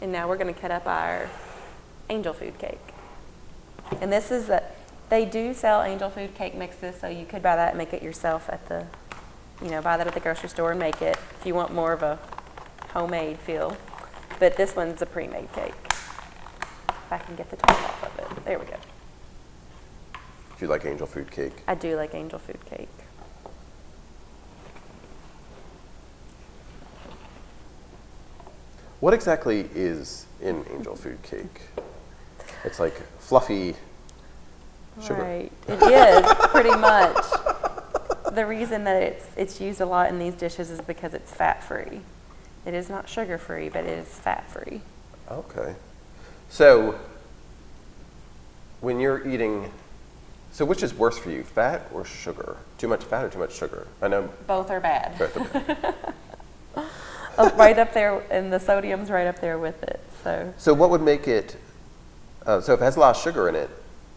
And now we're going to cut up our angel food cake. And this is they do sell angel food cake mixes, so you could buy that and make it yourself at the, buy that at the grocery store and make it if you want more of a homemade feel. But this one's a pre-made cake. If I can get the top off of it. There we go. Do you like angel food cake? I do like angel food cake. What exactly is in angel food cake? It's like fluffy sugar. Right, it is pretty much. The reason that it's used a lot in these dishes is because it's fat-free. It is not sugar-free, but it is fat-free. Okay. So when you're eating, so which is worse for you, fat or sugar? Too much fat or too much sugar? I know both are bad. both are bad. Right up there, and the sodium's right up there with it. So what would make it, so if it has a lot of sugar in it,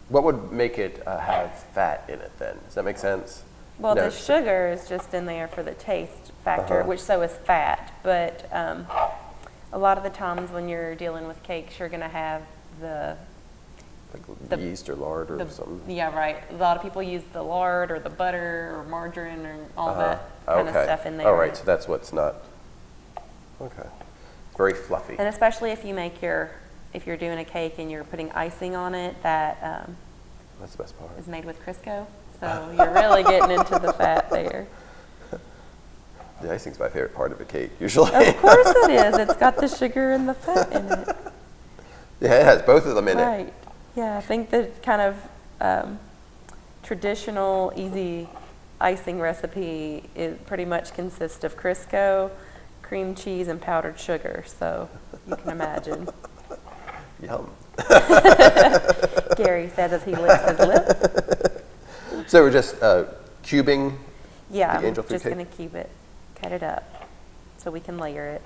what would make it have fat in it then? Does that make sense? Well, No. the sugar is just in there for the taste factor, which so is fat. But a lot of the times when you're dealing with cakes, you're going to have the yeast or lard or something? Yeah, right. A lot of people use the lard or the butter or margarine or all that kind of stuff in there. All right, so that's what's not. Okay. Very fluffy. And especially if you if you're doing a cake and you're putting icing on it, that that's the best part. is made with Crisco. So you're really getting into the fat there. The icing's my favorite part of a cake, usually. Of course it is. It's got the sugar and the fat in it. Yeah, it has both of them in it. Right. Yeah, I think the kind of traditional, easy icing recipe pretty much consists of Crisco, cream cheese, and powdered sugar. So you can imagine. Yum. Gary says as he licks his lips. So we're just cubing the angel I'm food just cake? going to cut it up so we can layer it.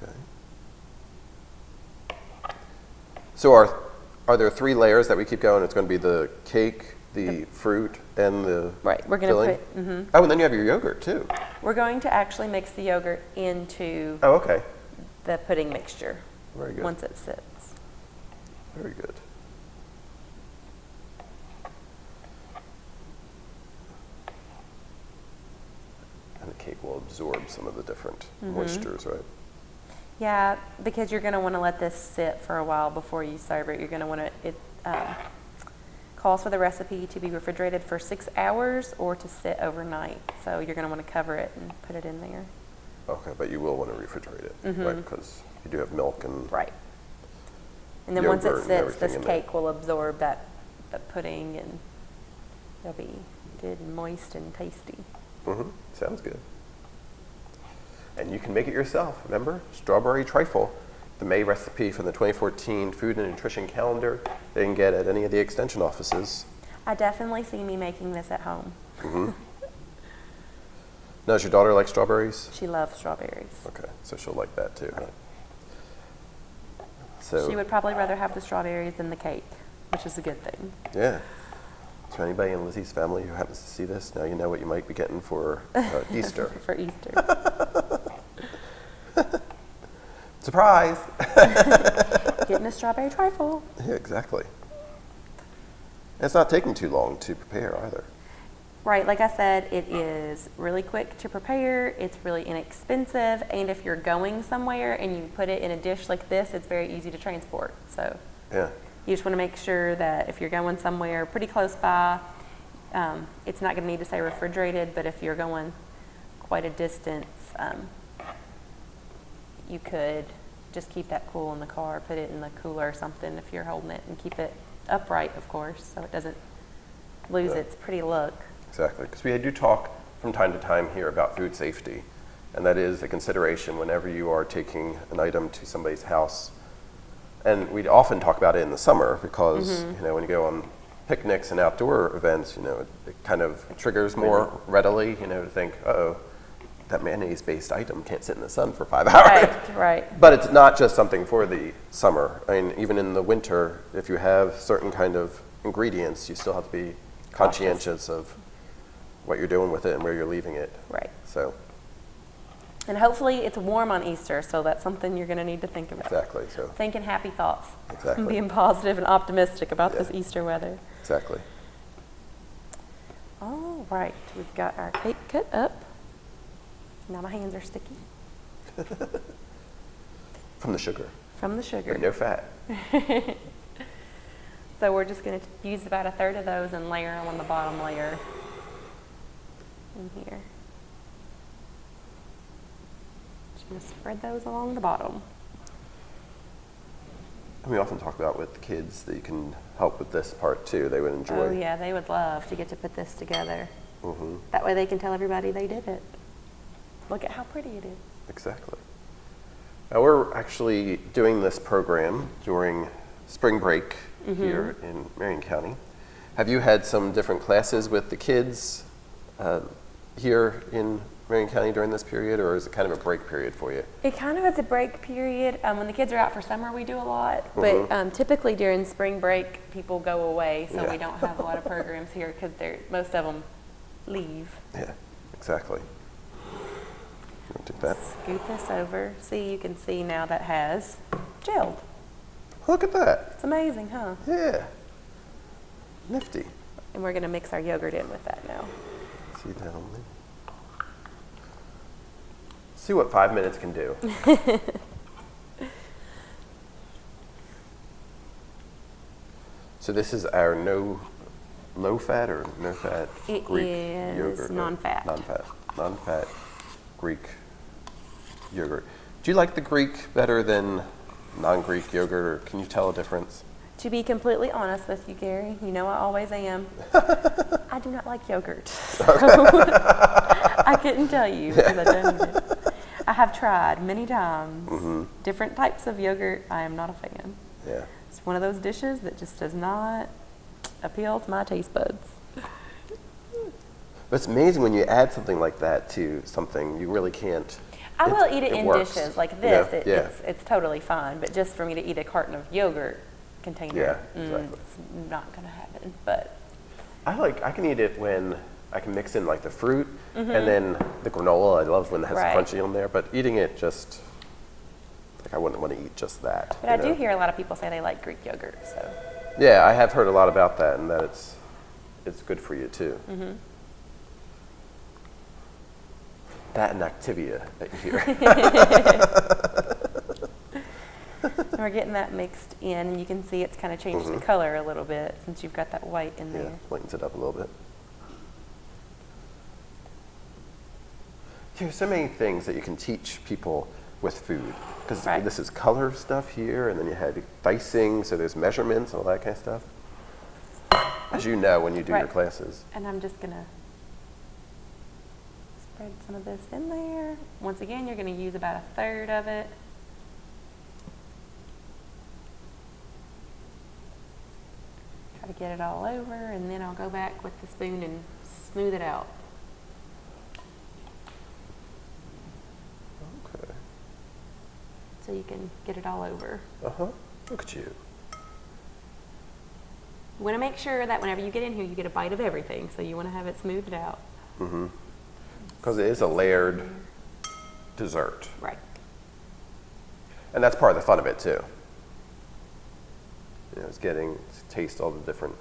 Okay. So are there 3 layers that we keep going? It's going to be the cake, the fruit, and the Right. We're going filling? to put. Oh, and then you have your yogurt too. We're going to actually mix the yogurt into Oh, okay. the pudding mixture Very good. once it sits. Very good. And the cake will absorb some of the different moistures, right? Yeah, because you're going to want to let this sit for a while before you serve it. You're going to want to, it calls for the recipe to be refrigerated for 6 hours or to sit overnight. So you're going to want to cover it and put it in there. Okay, but you will want to refrigerate it, right? Because you do have milk and Right. And then once it yogurt and sits, everything this in there. cake will absorb the pudding, and it'll be good and moist and tasty. Sounds good. And you can make it yourself, remember? Strawberry Trifle, the May recipe from the 2014 Food and Nutrition Calendar. They can get at any of the extension offices. I definitely see me making this at home. Now, does your daughter like strawberries? She loves strawberries. Okay, so she'll like that too, right? So, She would probably rather have the strawberries than the cake, which is a good thing. yeah. So anybody in Lizzie's family who happens to see this, now you know what you might be getting for Easter. For Easter. Surprise! Getting a strawberry trifle. Yeah, exactly. And it's not taking too long to prepare either. Right, like I said, it is really quick to prepare, it's really inexpensive, and if you're going somewhere and you put it in a dish like this, it's very easy to transport. So Yeah. you just want to make sure that if you're going somewhere pretty close by, it's not going to need to stay refrigerated, but if you're going quite a distance, you could just keep that cool in the car, put it in the cooler or something if you're holding it, and keep it upright, of course, so it doesn't lose its pretty look. Exactly, because we do talk from time to time here about food safety, and that is a consideration whenever you are taking an item to somebody's house. And we often talk about it in the summer because, you know, when you go on picnics and outdoor events, you know, it kind of triggers more readily, you know, to think, uh-oh, that mayonnaise-based item can't sit in the sun for 5 hours. Right, right. But it's not just something for the summer. I mean, even in the winter, if you have certain kind of ingredients, you still have to be conscientious of what you're doing with it and where you're leaving it. Right. So, And hopefully it's warm on Easter, so that's something you're going to need to think about. Exactly. So Thinking happy thoughts. Exactly. And being positive and optimistic about Yeah. this Easter weather. exactly. All right, we've got our cake cut up. Now my hands are sticky From the sugar, from the sugar. but no fat. So we're just going to use about a third of those and layer them on the bottom layer in here. Just going to spread those along the bottom. And we often talk about with kids that you can help with this part too. They would enjoy. Oh yeah, they would love to get to put this together. Mm-hmm. That way they can tell everybody they did it. Look at how pretty it is. Exactly. Now we're actually doing this program during spring break here in Marion County. Have you had some different classes with the kids here in Marion County during this period, or is it kind of a break period for you? It kind of is a break period. When the kids are out for summer, we do a lot. But typically during spring break, people go away, so Yeah. we don't have a lot of programs here because most of them leave. Yeah, exactly. You do that. Scoot this over. See, you can see now that has gelled. Look at that. It's amazing, huh? Yeah. Nifty. And we're going to mix our yogurt in with that now. See that on there? See what 5 minutes can do. So this is our low fat or no fat It Greek is yogurt. non-fat. Non-fat Greek yogurt. Do you like the Greek better than non-Greek yogurt, or can you tell a difference? To be completely honest with you, Gary, you know I always am. I do not like yogurt. So I couldn't tell you because I don't eat it. I have tried many times different types of yogurt. I am not a fan. Yeah. It's one of those dishes that just does not appeal to my taste buds. But it's amazing when you add something like that to something, you really can't. I will eat it in works. dishes like this. Yeah, It's totally fine. But just for me to eat a carton of yogurt container, Yeah, exactly. it's not going to happen. But I can eat it when I can mix in like the fruit and then the granola. I love when it has Right. the crunchy on there. But eating it just, like I wouldn't want to eat just that. But I do hear a lot of people say they like Greek yogurt. So Yeah, I have heard a lot about that, and that it's good for you too. That and Activia that you hear. and we're getting that mixed in, and you can see it's kind of changed the color a little bit since you've got that white in Yeah, there. lightens it up a little bit. There's so many things that you can teach people with food, because Right. this is color stuff here, and then you had dicing, so there's measurements and all that kind of stuff. As you know when you do your Right. classes. And I'm just going to spread some of this in there. Once again, you're going to use about a third of it. Try to get it all over, and then I'll go back with the spoon and smooth it out. Okay. So you can get it all over. Uh-huh. Look at you. You want to make sure that whenever you get in here, you get a bite of everything. So you want to have it smoothed out. Mm-hmm. Because it is a layered dessert. Right. And that's part of the fun of it too. You know, it's getting to taste all the different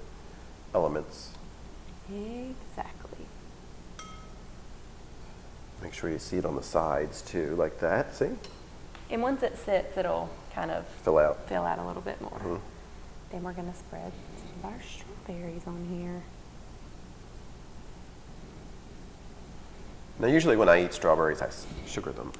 elements. Exactly. Make sure you see it on the sides too, like that. See? And once it sits, it'll kind of Fill out. fill out a little bit more. Mhm. Then we're going to spread some of our strawberries on here. Now, usually when I eat strawberries, I sugar them.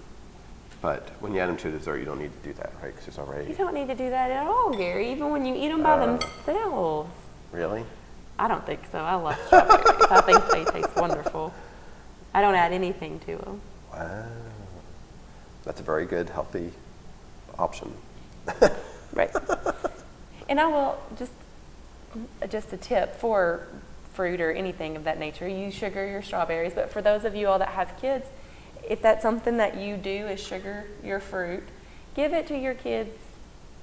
But when you add them to a dessert, you don't need to do that, right? Because it's You already. don't need to do that at all, Gary, even when you eat them by themselves. Really? I don't think so. I love strawberries. I think they taste wonderful. I don't add anything to them. Wow. That's a very good, healthy option. Right. And I will just a tip for fruit or anything of that nature, you sugar your strawberries. But for those of you all that have kids, if that's something that you do is sugar your fruit, give it to your kids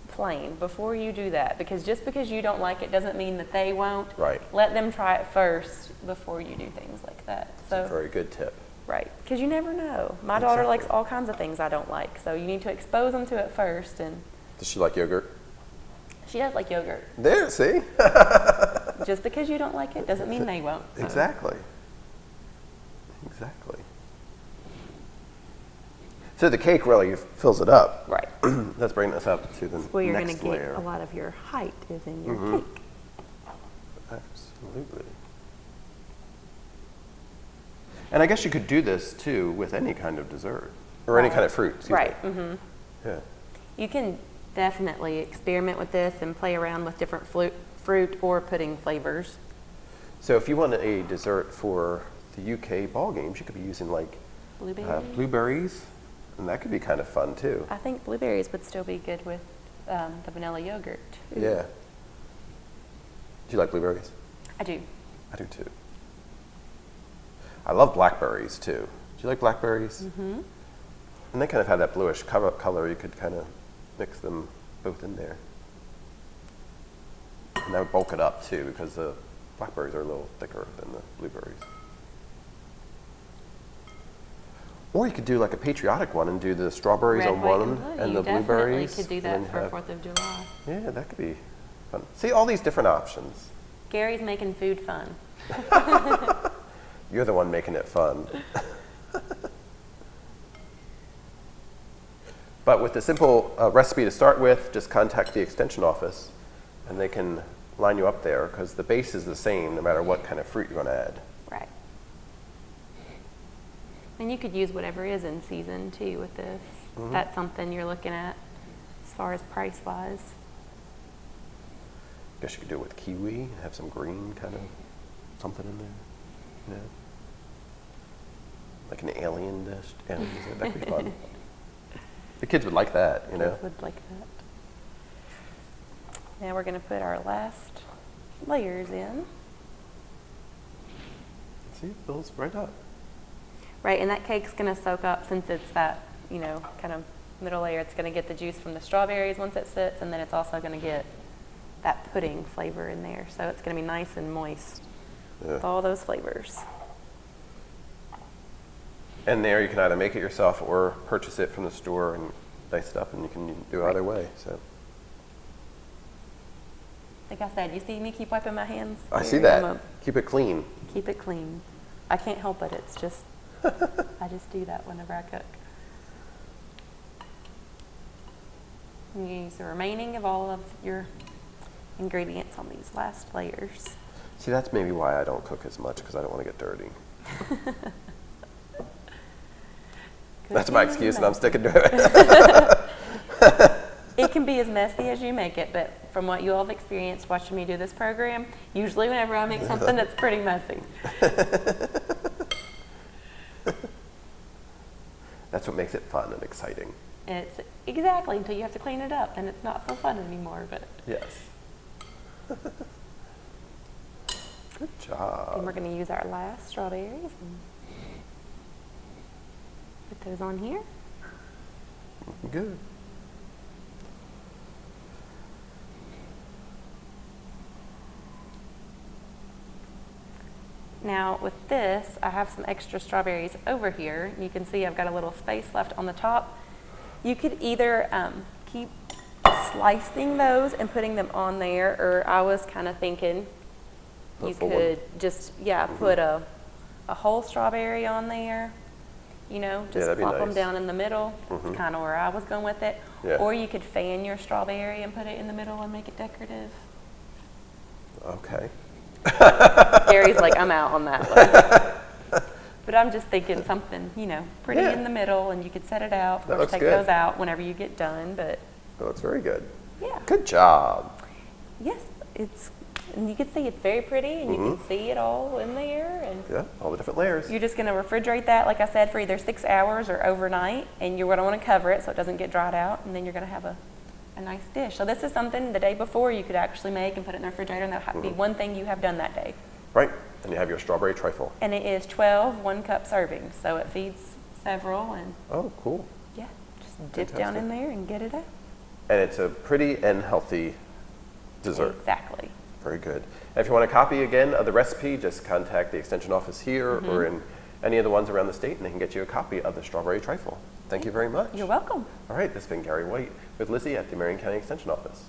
plain before you do that. Because just because you don't like it doesn't mean that they won't. Right. Let them try it first before you do things like that. That's a So very good tip. Right, because you never know. My daughter Exactly. likes all kinds of things I don't like, so you need to expose them to it first. And Does she like yogurt? she does like yogurt. There, see? Just because you don't like it doesn't mean they won't. So. Exactly. Exactly. So the cake really fills it up. Right. Let's bring this up to the Where you're going to next get layer. a lot of your height is in your cake. Absolutely. And I guess you could do this too with any kind of dessert or any kind of fruit. Excuse Right. me. Mm-hmm. Yeah. You can definitely experiment with this and play around with different fruit or pudding flavors. So if you want a dessert for the UK ball games, you could be using like blueberries, and that could be kind of fun too. I think blueberries would still be good with the vanilla yogurt too. Yeah. Do you like blueberries? I do. I do too. I love blackberries too. Do you like blackberries? Mm-hmm. And they kind of have that bluish color. You could kind of mix them both in there. And that would bulk it up too, because the blackberries are a little thicker than the blueberries. Or you could do like a patriotic one and do the strawberries Red, on white, one blue. and You the blueberries. definitely could do and that then for have- 4th of July. Yeah, that could be fun. See, all these different options. Gary's making food fun. You're the one making it fun. But with a simple recipe to start with, just contact the extension office and they can line you up there, because the base is the same no matter what kind of fruit you're going to add. Right. And you could use whatever is in season too with this. Mm-hmm. That's something you're looking at as far as price wise. I guess you could do it with kiwi and have some green kind of something in there. You know? Like an alien dish. Alien dessert. That could be fun. The kids would like that, you know? Kids would like that. Now we're going to put our last layers in. See, it fills right up. Right, and that cake's going to soak up, since it's that, you know, kind of middle layer. It's going to get the juice from the strawberries once it sits, and then it's also going to get that pudding flavor in there. So it's going to be nice and moist with all those flavors. And there you can either make it yourself or purchase it from the store and dice it up, and you can do it either way. So Like I said, you see me keep wiping my hands? I see Here, that. I'm Keep it clean. keep it clean. I can't help it. It's just, I just do that whenever I cook. You use the remaining of all of your ingredients on these last layers. See, that's maybe why I don't cook as much, because I don't want to get dirty. That's my excuse, and I'm sticking to it. It can be as messy as you make it, but from what you all have experienced watching me do this program, usually whenever I make something, it's pretty messy. That's what makes it fun and exciting. And it's exactly until you have to clean it up, then it's not so fun anymore. But Yes. Good then job. we're going to use our last strawberries and put those on here. Good. Now with this, I have some extra strawberries over here. You can see I've got a little space left on the top. You could either keep slicing those and putting them on there, or I was kind of thinking you Put could just, put a whole strawberry on there, you know, just that'd be plop them nice. down in the middle. That's kind of where I was going with it. Yeah. Or you could fan your strawberry and put it in the middle and make it decorative. Okay. Gary's like, I'm out on that one. But I'm just thinking something, you know, pretty Yeah. in the middle, and you could set it out. Of That course, looks take good. those out whenever you get done, but Well, it's very good. yeah. Good job. Yes, and you can see it's very pretty, and you can see it all in there, and Yeah, all the different layers. you're just going to refrigerate that, like I said, for either 6 hours or overnight, and you're going to want to cover it so it doesn't get dried out, and then you're going to have a nice dish. So this is something the day before you could actually make and put it in the refrigerator, and that'll be one thing you have done that day. Right. And you have your strawberry trifle. And it is 12 one-cup servings, so it feeds several, and Oh, cool. yeah, just dip down in there and get it out. And it's a pretty and healthy dessert. Exactly. Very good. And if you want a copy again of the recipe, just contact the extension office here or in any of the ones around the state, and they can get you a copy of the Strawberry Trifle. Thank you very much. You're welcome. All right, this has been Gary White with Lizzie at the Marion County Extension Office.